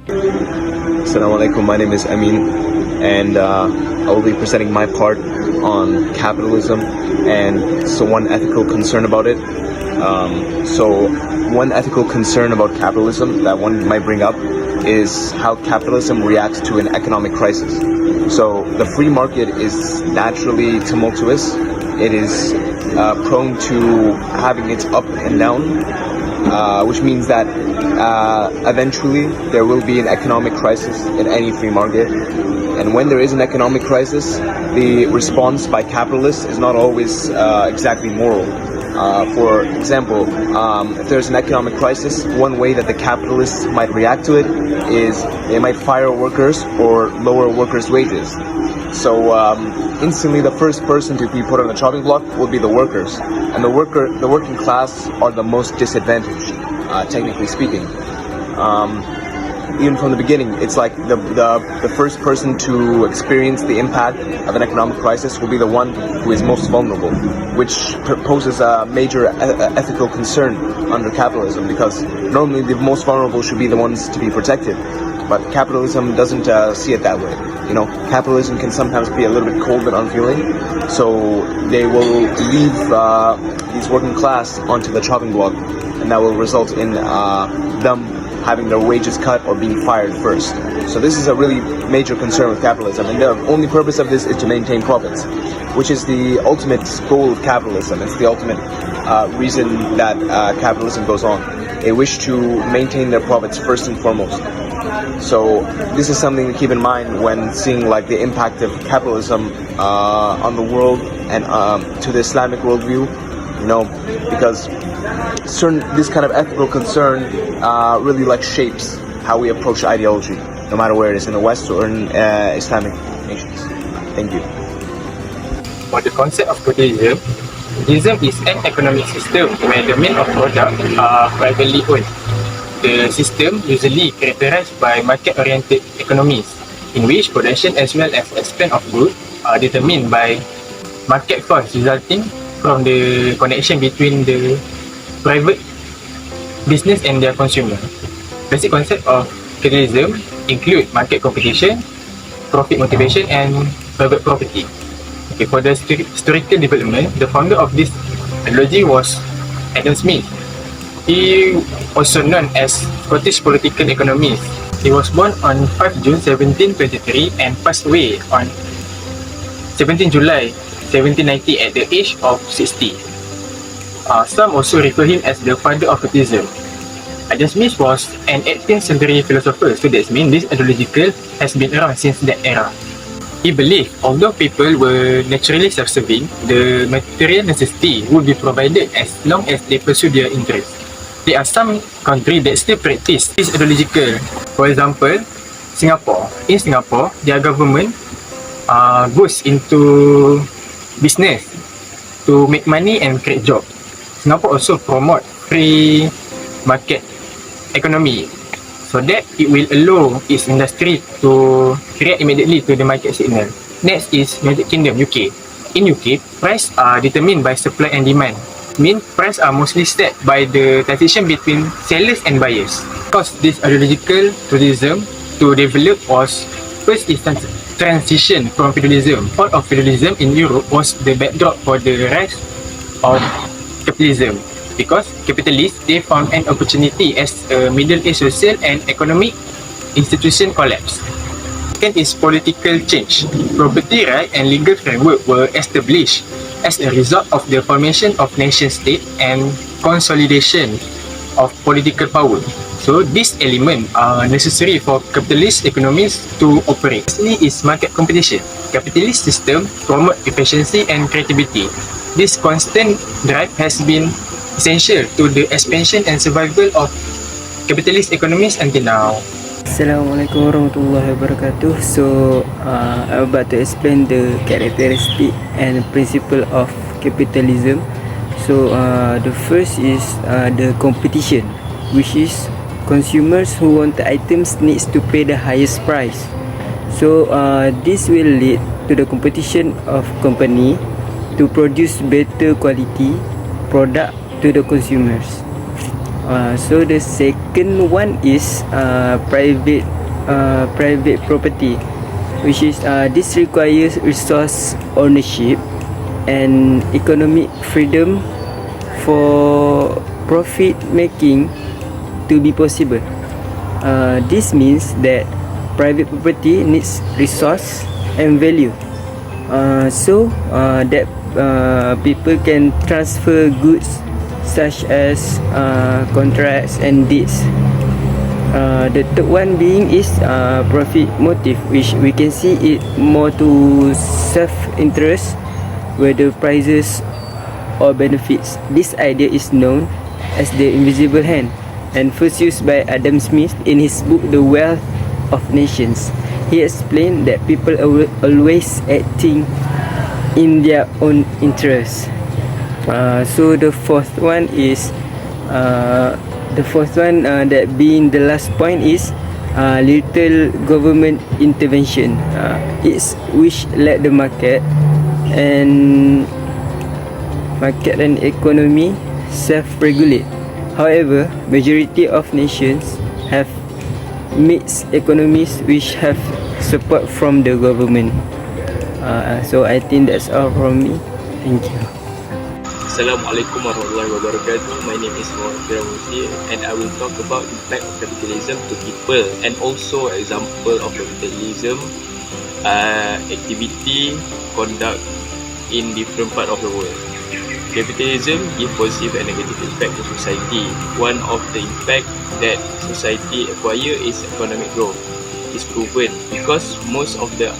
Assalamu alaikum, my name is Amin, and I will be presenting my part on capitalism and one ethical concern about it. One ethical concern about capitalism that one might bring up is how capitalism reacts to an economic crisis. So the free market is naturally tumultuous. It is prone to having its up and down, which means that eventually there will be an economic crisis in any free market. And when there is an economic crisis, the response by capitalists is not always exactly moral. For example, if there's an economic crisis, one way that the capitalists might react to it is they might fire workers or lower workers' wages. So instantly the first person to be put on the chopping block will be the workers. And the working class are the most disadvantaged, technically speaking. Even from the beginning, it's like the first person to experience the impact of an economic crisis will be the one who is most vulnerable, which poses a major ethical concern under capitalism, because normally the most vulnerable should be the ones to be protected. But capitalism doesn't see it that way. You know, capitalism can sometimes be a little bit cold and unfeeling, so they will leave these working class onto the chopping block, and that will result in them having their wages cut or being fired first. So this is a really major concern with capitalism, and the only purpose of this is to maintain profits, which is the ultimate goal of capitalism. It's the ultimate reason that capitalism goes on. They wish to maintain their profits first and foremost. So this is something to keep in mind when seeing like the impact of capitalism on the world and to the Islamic worldview. You know, because this kind of ethical concern really like shapes how we approach ideology, no matter where it is, in the West or in Islamic nations. Thank you. For the concept of capitalism, capitalism is an economic system where the main of products are privately owned. The system usually characterized by market-oriented economies, in which production as well as expense of goods are determined by market force resulting from the connection between the private business and their consumer. Basic concept of capitalism include market competition, profit motivation, and private property. Okay, for the historical development, the founder of this ideology was Adam Smith. He also known as Scottish political economist. He was born on 5 June 1723 and passed away on 17 July 1790 at the age of 60. Some also refer him as the father of capitalism. Adam Smith was an 18th century philosopher, so that means this ideological has been around since that era. He believed although people were naturally self-serving, the material necessity would be provided as long as they pursue their interests. There are some countries that still practice this ideological. For example, Singapore. In Singapore, their government goes into business to make money and create jobs. Singapore also promote free market economy so that it will allow its industry to react immediately to the market signal. Next is United Kingdom, UK. In UK, price are determined by supply and demand. Mean price are mostly set by the taxation between sellers and buyers. Because this ideological capitalism to develop was first is transition from feudalism. Fall of feudalism in Europe was the backdrop for the rise of capitalism, because capitalists they found an opportunity as a middle-age social and economic institution collapsed. Second is political change. Property right and legal framework were established as a result of the formation of nation-state and consolidation of political power. So these elements are necessary for capitalist economies to operate. Lastly is market competition. Capitalist system promote efficiency and creativity. This constant drive has been essential to the expansion and survival of capitalist economies until now. Assalamualaikum warahmatullahi wabarakatuh. So I'm about to explain the characteristic and principle of capitalism. So the first is the competition, which is consumers who want the items needs to pay the highest price. So this will lead to the competition of company to produce better quality product to the consumers. So the second one is private property, which is this requires resource ownership and economic freedom for profit making to be possible. This means that private property needs resource and value, so that people can transfer goods such as contracts and deeds. The third one being is profit motive, which we can see it more to self-interest, whether prices or benefits. This idea is known as the invisible hand and first used by Adam Smith in his book The Wealth of Nations. He explained that people are always acting in their own interest. So the fourth one that being the last point is little government intervention. It's which let the market and economy self-regulate. However, majority of nations have mixed economies which have support from the government. So I think that's all from me. Thank you. Assalamualaikum warahmatullahi wabarakatuh. My name is Muhammad Firamusi and I will talk about impact of capitalism to people and also example of capitalism activity conduct in different part of the world. Capitalism gives positive and negative impact to society. One of the impact that society acquire is economic growth. It's proven because most of the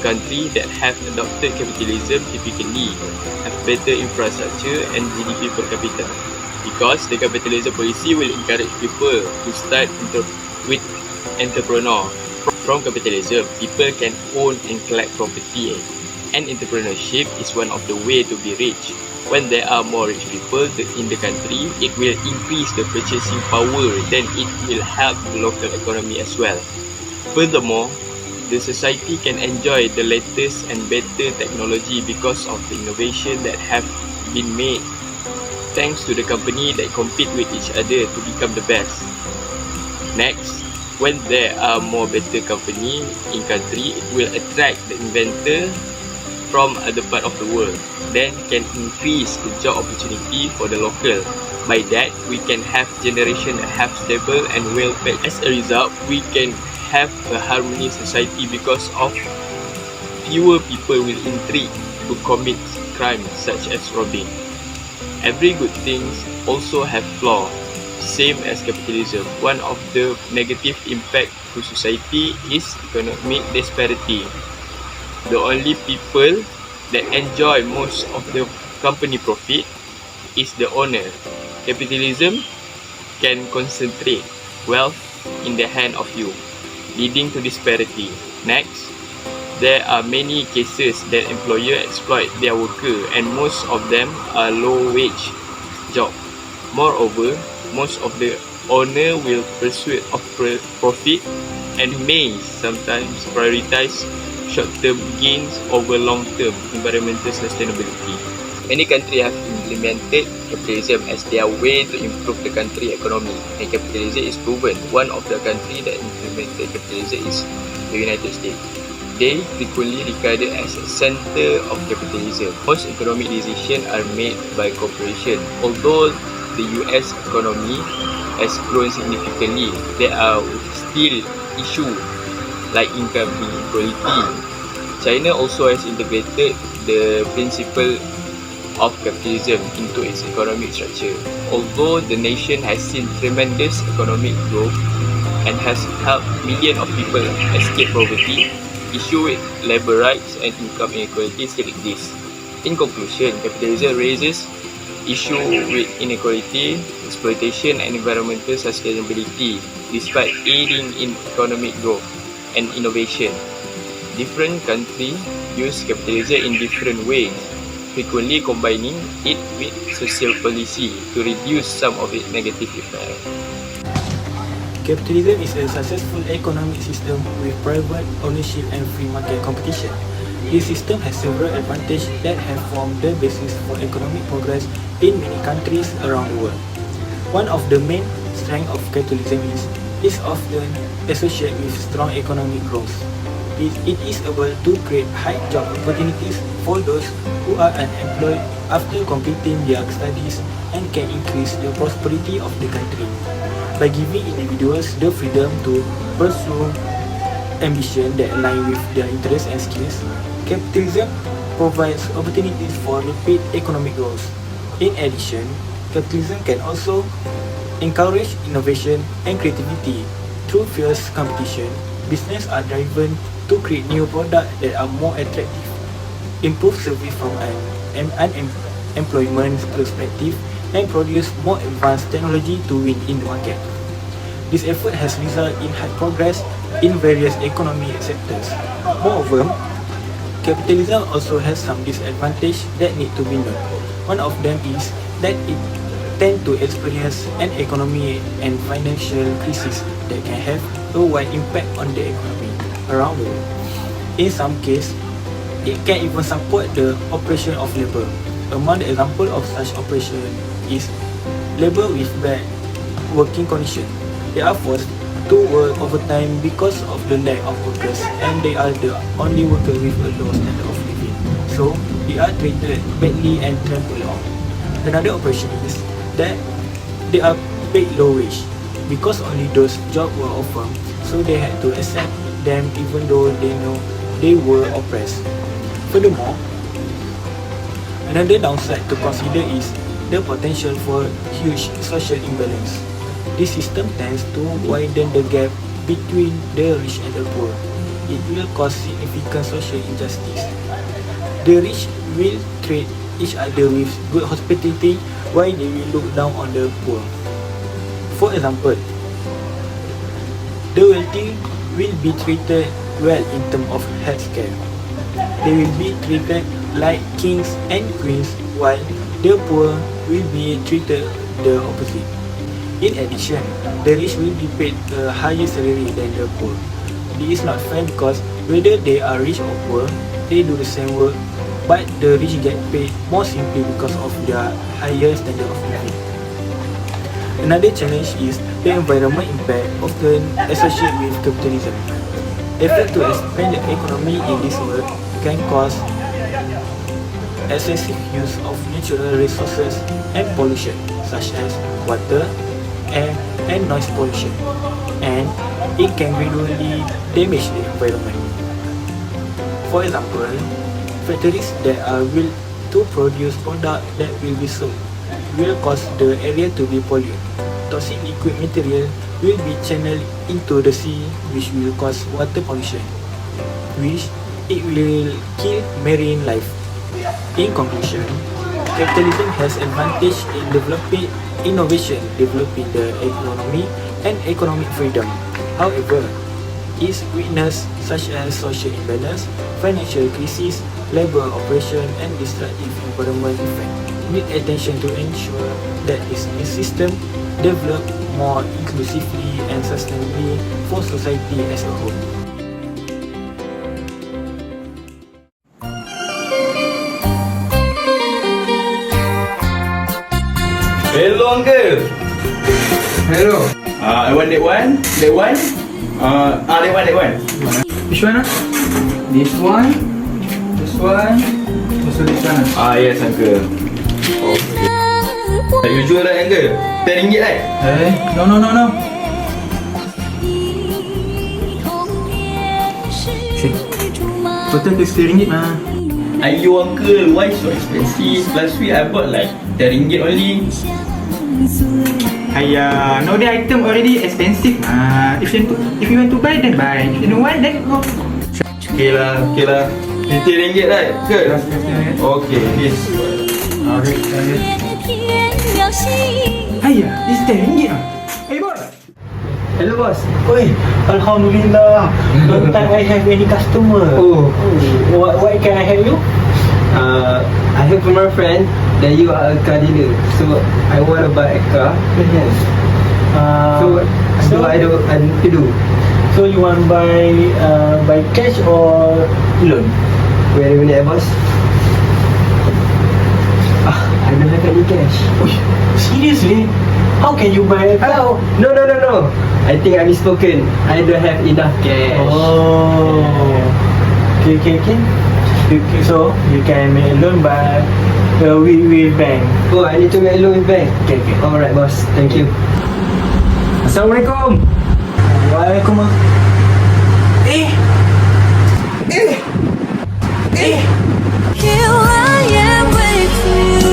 country that have adopted capitalism typically have better infrastructure and GDP per capita, because the capitalism policy will encourage people to start with entrepreneur. From capitalism, people can own and collect property, and entrepreneurship is one of the way to be rich. When there are more rich people in the country, it will increase the purchasing power, then it will help the local economy as well. Furthermore, the society can enjoy the latest and better technology because of the innovation that have been made thanks to the company that compete with each other to become the best. Next, when there are more better company in country, it will attract the inventor from other part of the world, then can increase the job opportunity for the local. By that, we can have generation that have stable and well-paid. As a result, we can have a harmonious society because of fewer people will intrigue to commit crimes such as robbing. Every good things also have flaw, same as capitalism. One of the negative impact to society is economic disparity. The only people that enjoy most of the company profit is the owner. Capitalism can concentrate wealth in the hand of you, leading to disparity. Next, there are many cases that employer exploit their worker, and most of them are low-wage job. Moreover, most of the owner will pursue of profit and may sometimes prioritize short-term gains over long-term environmental sustainability. Many countries have implemented capitalism as their way to improve the country economy, and capitalism is proven. One of the countries that implemented capitalism is the United States. They frequently regarded as a center of capitalism. Most economic decisions are made by corporations. Although the US economy has grown significantly, there are still issues like income inequality. China also has integrated the principle of capitalism into its economic structure. Although the nation has seen tremendous economic growth and has helped millions of people escape poverty, issues with labor rights and income inequality still exist. In conclusion, capitalism raises issues with inequality, exploitation and environmental sustainability despite aiding in economic growth and innovation. Different countries use capitalism in different ways, frequently combining it with social policy to reduce some of its negative effects. Capitalism is a successful economic system with private ownership and free market competition. This system has several advantages that have formed the basis for economic progress in many countries around the world. One of the main strengths of capitalism is often associated with strong economic growth. It is able to create high job opportunities for those who are unemployed after completing their studies and can increase the prosperity of the country. By giving individuals the freedom to pursue ambition that align with their interests and skills, capitalism provides opportunities for rapid economic growth. In addition, capitalism can also encourage innovation and creativity. Through fierce competition, businesses are driven to create new products that are more attractive, improve service from an unemployment perspective, and produce more advanced technology to win in the market. This effort has resulted in high progress in various economic sectors. Moreover, capitalism also has some disadvantages that need to be known. One of them is that it tends to experience an economic and financial crisis that can have a wide impact on the economy around the world. In some cases, it can even support the operation of labor. Among the examples of such operation is labor with bad working conditions. They are forced to work overtime because of the lack of workers, and they are the only workers with a low standard of living. So, they are treated badly and trampled on. Another operation is that they are paid low wage because only those jobs were offered, so they had to accept them even though they know they were oppressed. Furthermore, another downside to consider is the potential for huge social imbalance. This system tends to widen the gap between the rich and the poor. It will cause significant social injustice. The rich will treat each other with good hospitality while they will look down on the poor. For example, the wealthy will be treated well in terms of healthcare. They will be treated like kings and queens, while the poor will be treated the opposite. In addition, the rich will be paid a higher salary than the poor. This is not fair because whether they are rich or poor, they do the same work, but the rich get paid more simply because of their higher standard of living. Another challenge is the environment impact often associated with capitalism. Effort to expand the economy in this world can cause excessive use of natural resources and pollution such as water, air, and noise pollution, and it can gradually damage the environment. For example, factories that are built to produce products that will be sold will cause the area to be polluted. Toxic liquid material will be channeled into the sea, which will cause water pollution, which it will kill marine life. In conclusion, capitalism has advantage in developing innovation, developing the economy, and economic freedom. However, its weaknesses such as social imbalance, financial crisis, labor oppression, and destructive environment effect need attention to ensure that its system develop more inclusively and sustainably for society as a whole. Hello uncle. Hello. I want that one. That one. That one. Which one? This one. This one. Also this one. Yes uncle. Okay. You jual right uncle? RM10 right? No. Total RM10 mah. Ayo uncle, why so expensive? Last week I bought like RM10 only. Aiya, now the item already expensive. If you want to buy, then buy. If you don't want, then go. Okay lah. RM10 right? Good. Okay, this. Aiya, this RM10 ah. Hey boss. Hello boss. Oi, Alhamdulillah. Long time I have any customer. What can I help you? I heard from my friend that you are a car dealer, so I want to buy a car. Yes. So I need to do. So you want by cash or loan? Where do you need, boss? I don't have any cash. Seriously? How can you buy a car? No. I think I misspoken. I don't have enough cash. Oh. Okay. So you can make a loan by with bank. Oh, I need to make a loan with bank. Okay. Alright, boss. Thank you. Assalamualaikum. Waalaikumsalam. Here I am with you.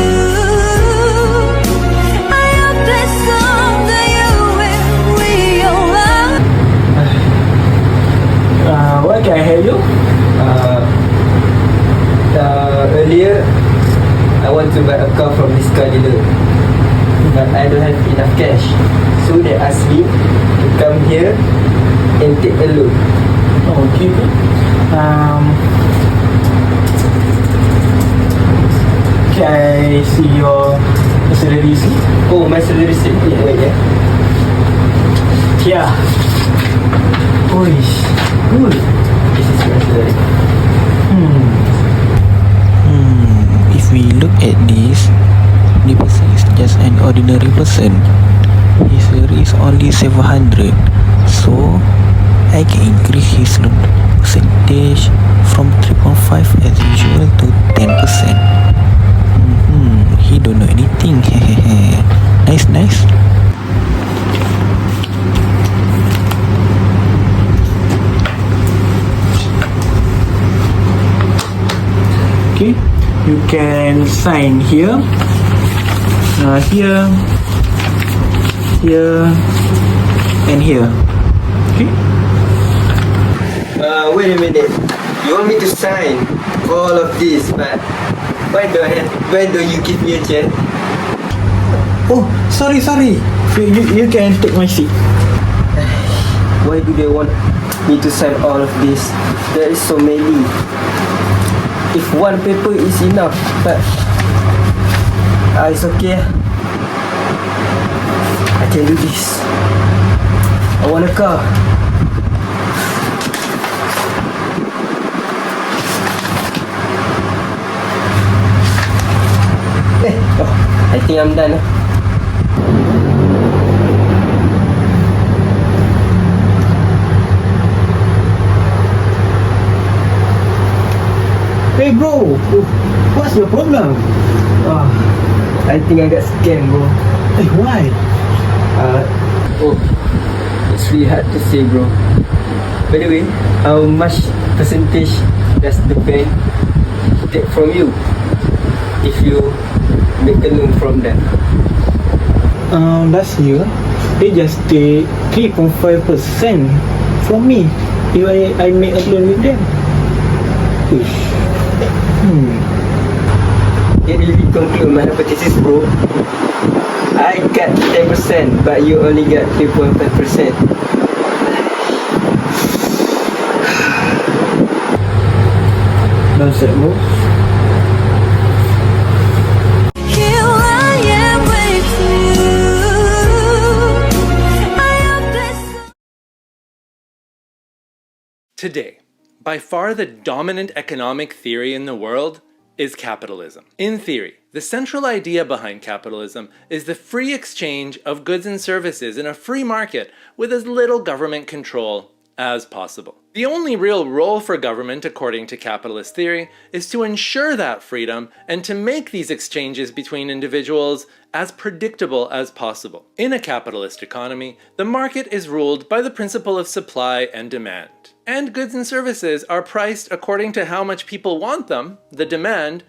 I hope that someday you will realize. What can I help you? Earlier, I want to buy a car from this car dealer, but I don't have enough cash. So they asked me to come here and take a loan. Okay. Can I see your salary receipt? Oh, my salary receipt. Wait, yeah. Yeah. Oish. Good. This is my salary. If we look at this, the person is just an ordinary person. His salary is only 700, so I can increase his loan percentage from 3.5 as usual to 10%. He don't know anything. Nice. Okay. You can sign here, here, and here. Okay. Wait a minute. You want me to sign for all of this, but why don't you give me a chance? Oh, sorry. You can take my seat. Why do they want me to sign all of this? There is so many. If one paper is enough, but it's okay. I can do this. I want a car. I think I'm done. Hey bro, what's your problem? I think I got scammed, bro. Hey, why? It's really hard to say, bro. By the way, how much percentage does the bank take from you if you make a loan from them? Last year, they just take 3.5% from me if I make a loan with them. It really conclude my hypothesis, bro. I got 10%, but you only got 3.5%. That's it, bro. Here I am with you. I hope that Today, by far the dominant economic theory in the world is capitalism. In theory, the central idea behind capitalism is the free exchange of goods and services in a free market with as little government control as possible. The only real role for government, according to capitalist theory, is to ensure that freedom and to make these exchanges between individuals as predictable as possible. In a capitalist economy, the market is ruled by the principle of supply and demand. And goods and services are priced according to how much people want them, the demand,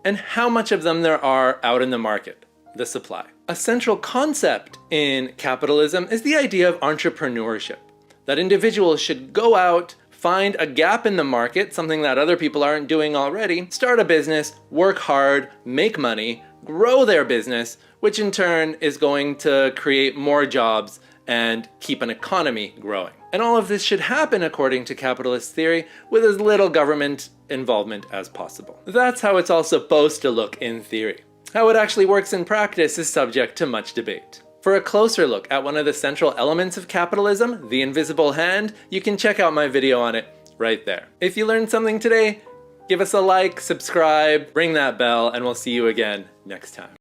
and how much of them there are out in the market, the supply. A central concept in capitalism is the idea of entrepreneurship, that individuals should go out, find a gap in the market, something that other people aren't doing already, start a business, work hard, make money, grow their business, which in turn is going to create more jobs and keep an economy growing. And all of this should happen, according to capitalist theory, with as little government involvement as possible. That's how it's all supposed to look in theory. How it actually works in practice is subject to much debate. For a closer look at one of the central elements of capitalism, the invisible hand, you can check out my video on it right there. If you learned something today, give us a like, subscribe, ring that bell, and we'll see you again next time.